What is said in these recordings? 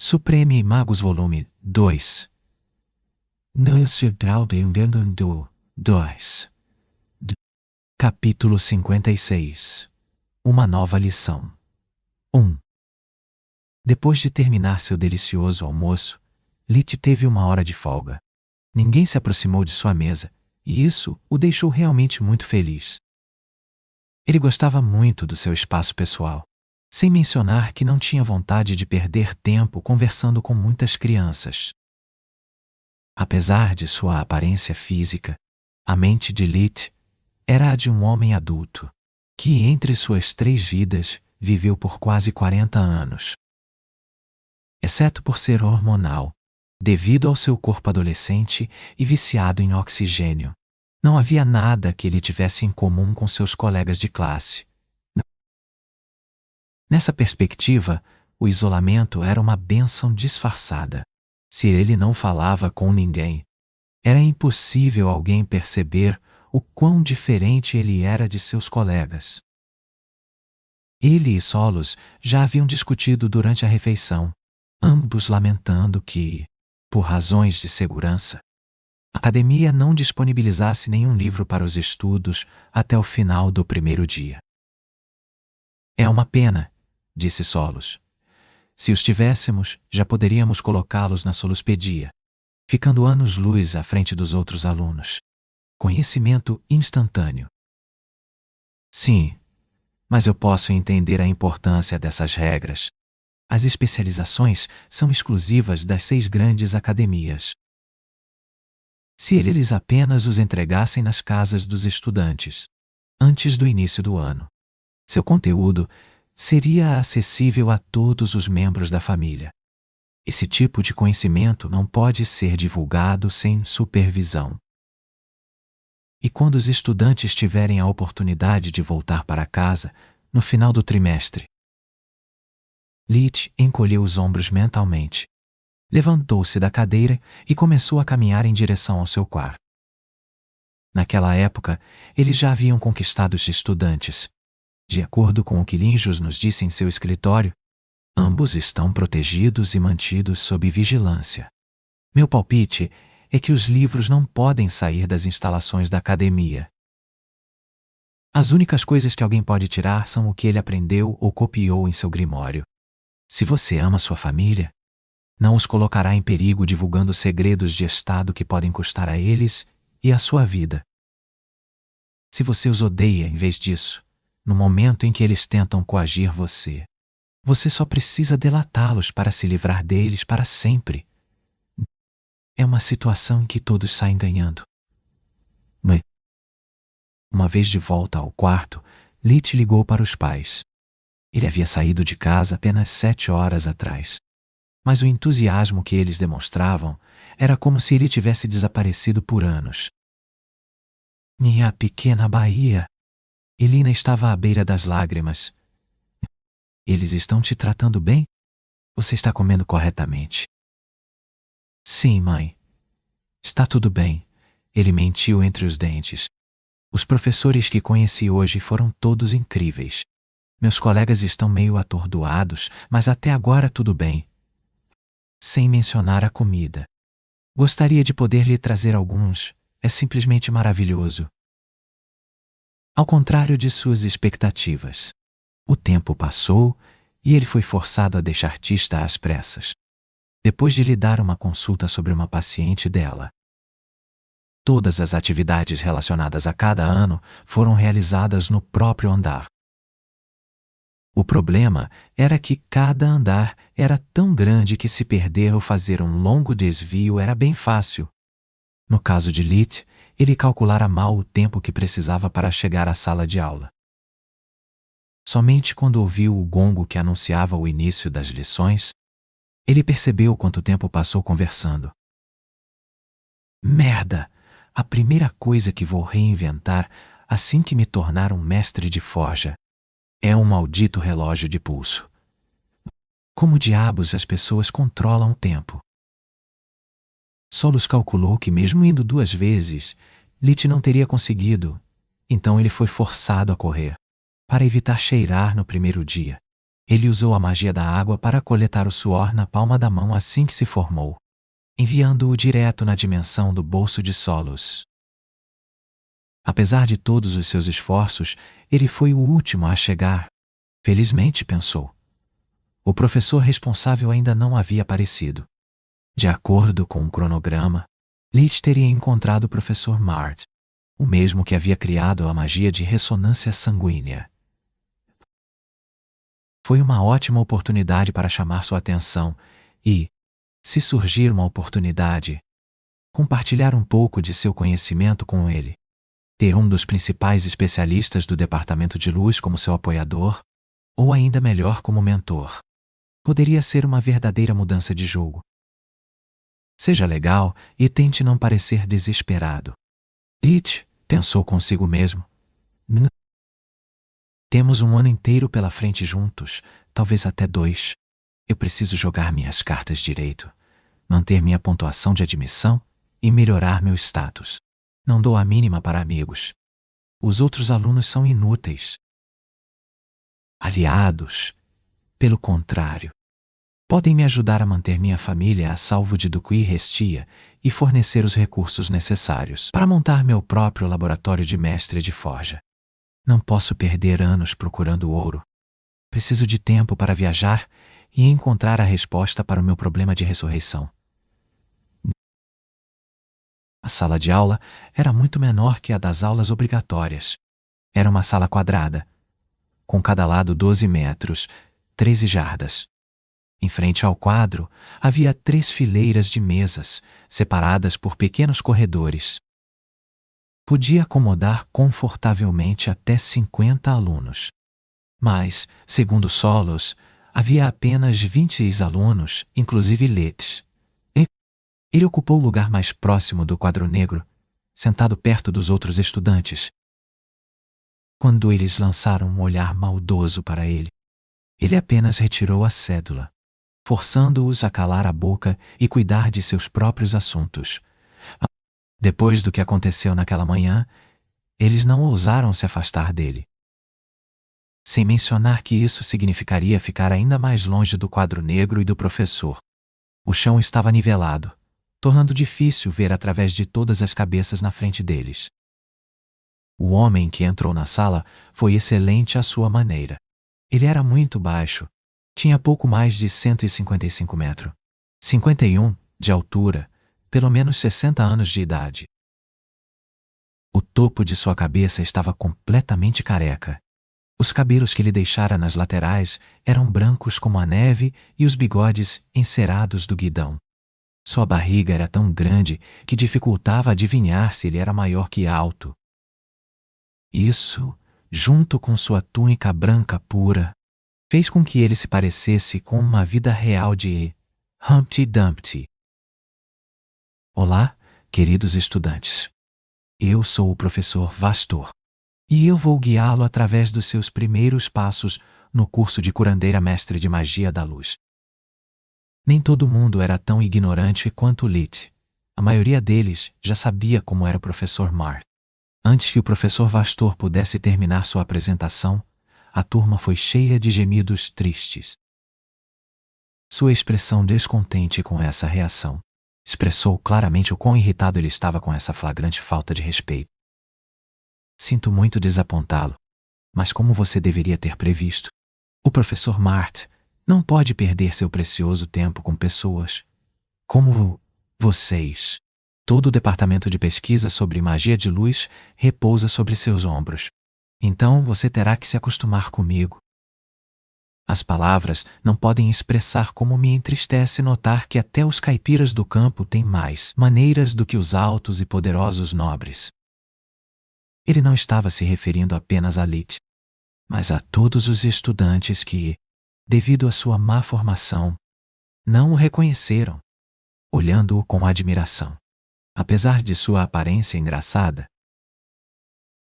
Supreme Magos Volume 2. Capítulo 56. Uma nova lição. 1. Depois de terminar seu delicioso almoço, Lit teve uma hora de folga. Ninguém se aproximou de sua mesa, e isso o deixou realmente muito feliz. Ele gostava muito do seu espaço pessoal, sem mencionar que não tinha vontade de perder tempo conversando com muitas crianças. Apesar de sua aparência física, a mente de Lit era a de um homem adulto, que entre suas 3 vidas viveu por quase 40 anos. Exceto por ser hormonal, devido ao seu corpo adolescente e viciado em oxigênio, não havia nada que ele tivesse em comum com seus colegas de classe. Nessa perspectiva, o isolamento era uma bênção disfarçada. Se ele não falava com ninguém, era impossível alguém perceber o quão diferente ele era de seus colegas. Ele e Solos já haviam discutido durante a refeição, ambos lamentando que, por razões de segurança, a academia não disponibilizasse nenhum livro para os estudos até o final do primeiro dia. "É uma pena", disse Solos. "Se os tivéssemos, já poderíamos colocá-los na Soluspedia, ficando anos-luz à frente dos outros alunos. Conhecimento instantâneo." "Sim, mas eu posso entender a importância dessas regras. As especializações são exclusivas das 6 grandes academias. Se eles apenas os entregassem nas casas dos estudantes, antes do início do ano, seu conteúdo seria acessível a todos os membros da família. Esse tipo de conhecimento não pode ser divulgado sem supervisão. E quando os estudantes tiverem a oportunidade de voltar para casa no final do trimestre?" Lit encolheu os ombros mentalmente. Levantou-se da cadeira e começou a caminhar em direção ao seu quarto. Naquela época, eles já haviam conquistado os estudantes. De acordo com o que Linjus nos disse em seu escritório, ambos estão protegidos e mantidos sob vigilância. Meu palpite é que os livros não podem sair das instalações da academia. As únicas coisas que alguém pode tirar são o que ele aprendeu ou copiou em seu grimório. Se você ama sua família, não os colocará em perigo divulgando segredos de Estado que podem custar a eles e a sua vida. Se você os odeia em vez disso, no momento em que eles tentam coagir você, você só precisa delatá-los para se livrar deles para sempre. É uma situação em que todos saem ganhando. Uma vez de volta ao quarto, Lit ligou para os pais. Ele havia saído de casa apenas 7 horas atrás. Mas o entusiasmo que eles demonstravam era como se ele tivesse desaparecido por anos. "Minha pequena Bahia." Elina estava à beira das lágrimas. "Eles estão te tratando bem? Você está comendo corretamente?" "Sim, mãe. Está tudo bem." Ele mentiu entre os dentes. "Os professores que conheci hoje foram todos incríveis. Meus colegas estão meio atordoados, mas até agora tudo bem. Sem mencionar a comida. Gostaria de poder lhe trazer alguns. É simplesmente maravilhoso." Ao contrário de suas expectativas, o tempo passou e ele foi forçado a deixar Tista às pressas, depois de lhe dar uma consulta sobre uma paciente dela. Todas as atividades relacionadas a cada ano foram realizadas no próprio andar. O problema era que cada andar era tão grande que se perder ou fazer um longo desvio era bem fácil. No caso de Lit, ele calculara mal o tempo que precisava para chegar à sala de aula. Somente quando ouviu o gongo que anunciava o início das lições, ele percebeu quanto tempo passou conversando. "Merda! A primeira coisa que vou reinventar assim que me tornar um mestre de forja é um maldito relógio de pulso. Como diabos as pessoas controlam o tempo?" Solos calculou que mesmo indo 2 vezes, Lit não teria conseguido, então ele foi forçado a correr, para evitar cheirar no primeiro dia, Ele usou a magia da água para coletar o suor na palma da mão assim que se formou, enviando-o direto na dimensão do bolso de Solos. Apesar de todos os seus esforços, ele foi o último a chegar. Felizmente, pensou. O professor responsável ainda não havia aparecido. De acordo com o cronograma, Leach teria encontrado o professor Mart, o mesmo que havia criado a magia de ressonância sanguínea. Foi uma ótima oportunidade para chamar sua atenção e, se surgir uma oportunidade, compartilhar um pouco de seu conhecimento com ele. Ter um dos principais especialistas do Departamento de Luz como seu apoiador, ou ainda melhor como mentor. Poderia ser uma verdadeira mudança de jogo. Seja legal e tente não parecer desesperado. Leach pensou consigo mesmo. Temos um ano inteiro pela frente juntos, talvez até 2. Eu preciso jogar minhas cartas direito, manter minha pontuação de admissão e melhorar meu status. Não dou a mínima para amigos. Os outros alunos são inúteis. Aliados, pelo contrário, podem me ajudar a manter minha família a salvo de Duque e Restia e fornecer os recursos necessários para montar meu próprio laboratório de mestre de forja. Não posso perder anos procurando ouro. Preciso de tempo para viajar e encontrar a resposta para o meu problema de ressurreição. A sala de aula era muito menor que a das aulas obrigatórias. Era uma sala quadrada, com cada lado 12 metros, 13 jardas. Em frente ao quadro, havia 3 fileiras de mesas, separadas por pequenos corredores. Podia acomodar confortavelmente até 50 alunos. Mas, segundo Solos, havia apenas 26 alunos, inclusive Leach. Ele ocupou o lugar mais próximo do quadro negro, sentado perto dos outros estudantes. Quando eles lançaram um olhar maldoso para ele, ele apenas retirou a cédula, forçando-os a calar a boca e cuidar de seus próprios assuntos. Depois do que aconteceu naquela manhã, eles não ousaram se afastar dele. Sem mencionar que isso significaria ficar ainda mais longe do quadro negro e do professor. O chão estava nivelado, tornando difícil ver através de todas as cabeças na frente deles. O homem que entrou na sala foi excelente à sua maneira. Ele era muito baixo, tinha pouco mais de 155 metros, 51 de altura, pelo menos 60 anos de idade. O topo de sua cabeça estava completamente careca. Os cabelos que ele deixara nas laterais eram brancos como a neve e os bigodes encerados do guidão. Sua barriga era tão grande que dificultava adivinhar se ele era maior que alto. Isso, junto com sua túnica branca pura, fez com que ele se parecesse com uma vida real de Humpty Dumpty. Olá, queridos estudantes. Eu sou o professor Vastor, e eu vou guiá-lo através dos seus primeiros passos no curso de curandeira mestre de magia da luz. Nem todo mundo era tão ignorante quanto Leach. A maioria deles já sabia como era o professor Mart. Antes que o professor Vastor pudesse terminar sua apresentação, a turma foi cheia de gemidos tristes. Sua expressão descontente com essa reação expressou claramente o quão irritado ele estava com essa flagrante falta de respeito. Sinto muito desapontá-lo, mas como você deveria ter previsto, o professor Mart não pode perder seu precioso tempo com pessoas como vocês. Todo o departamento de pesquisa sobre magia de luz repousa sobre seus ombros. Então você terá que se acostumar comigo. As palavras não podem expressar como me entristece notar que até os caipiras do campo têm mais maneiras do que os altos e poderosos nobres. Ele não estava se referindo apenas a Leach, mas a todos os estudantes que, devido à sua má formação, não o reconheceram, olhando-o com admiração, apesar de sua aparência engraçada.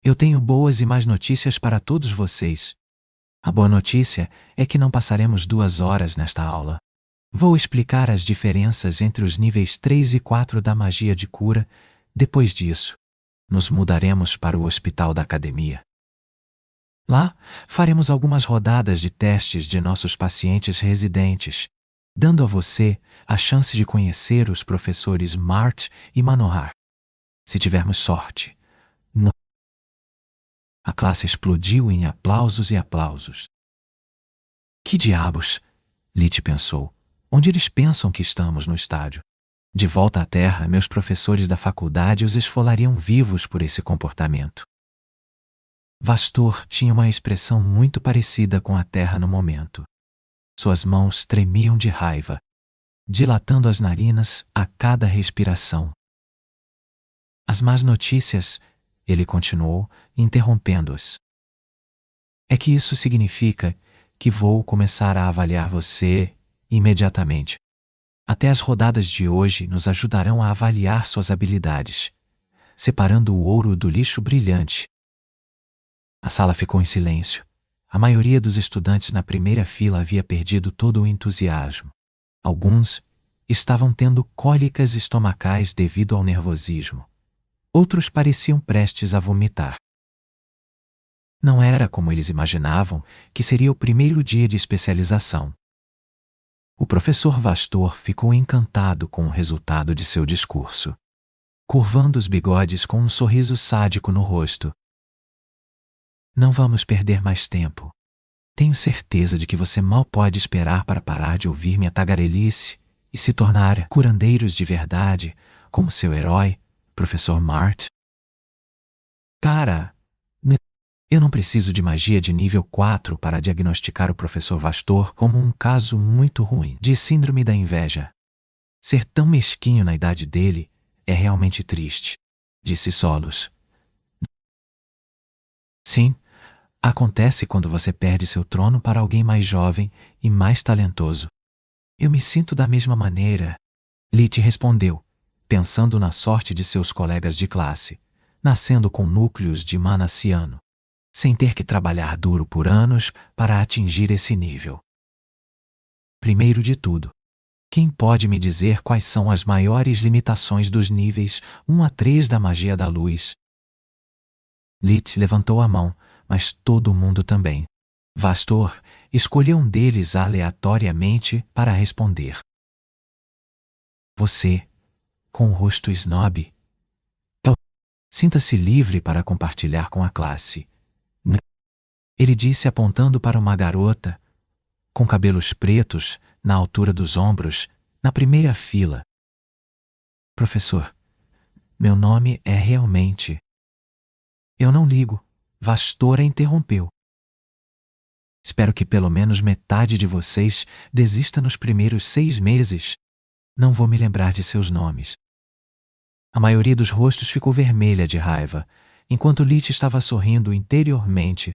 Eu tenho boas e más notícias para todos vocês. A boa notícia é que não passaremos 2 horas nesta aula. Vou explicar as diferenças entre os níveis 3 e 4 da magia de cura. Depois disso, nos mudaremos para o hospital da academia. Lá, faremos algumas rodadas de testes de nossos pacientes residentes, dando a você a chance de conhecer os professores Mart e Manohar. Se tivermos sorte. A classe explodiu em aplausos e aplausos. Que diabos? Lit pensou. Onde eles pensam que estamos no estádio? De volta à Terra, meus professores da faculdade os esfolariam vivos por esse comportamento. Vastor tinha uma expressão muito parecida com a Terra no momento. Suas mãos tremiam de raiva, dilatando as narinas a cada respiração. As más notícias, ele continuou, interrompendo-as. É que isso significa que vou começar a avaliar você imediatamente. Até as rodadas de hoje nos ajudarão a avaliar suas habilidades, separando o ouro do lixo brilhante. A sala ficou em silêncio. A maioria dos estudantes na primeira fila havia perdido todo o entusiasmo. Alguns estavam tendo cólicas estomacais devido ao nervosismo. Outros pareciam prestes a vomitar. Não era como eles imaginavam que seria o primeiro dia de especialização. O professor Vastor ficou encantado com o resultado de seu discurso, curvando os bigodes com um sorriso sádico no rosto. Não vamos perder mais tempo. Tenho certeza de que você mal pode esperar para parar de ouvir minha tagarelice e se tornar curandeiros de verdade, como seu herói, professor Mart. Cara, eu não preciso de magia de nível 4 para diagnosticar o professor Vastor como um caso muito ruim de síndrome da inveja. Ser tão mesquinho na idade dele é realmente triste, disse Solos. Sim, acontece quando você perde seu trono para alguém mais jovem e mais talentoso. Eu me sinto da mesma maneira, Lit respondeu, pensando na sorte de seus colegas de classe, nascendo com núcleos de manaciano, sem ter que trabalhar duro por anos para atingir esse nível. Primeiro de tudo, quem pode me dizer quais são as maiores limitações dos níveis 1 a 3 da magia da luz? Lit levantou a mão, mas todo mundo também. Vastor escolheu um deles aleatoriamente para responder. Você, com o rosto snob. Sinta-se livre para compartilhar com a classe. Ele disse apontando para uma garota, com cabelos pretos, na altura dos ombros, na primeira fila. Professor, meu nome é realmente... Eu não ligo, Vastor a interrompeu. Espero que pelo menos metade de vocês desista nos primeiros 6 meses. Não vou me lembrar de seus nomes. A maioria dos rostos ficou vermelha de raiva, enquanto Lit estava sorrindo interiormente,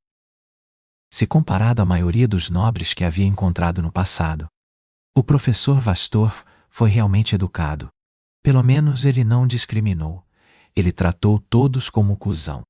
se comparado à maioria dos nobres que havia encontrado no passado. O professor Vastor foi realmente educado. Pelo menos ele não discriminou. Ele tratou todos como cuzão.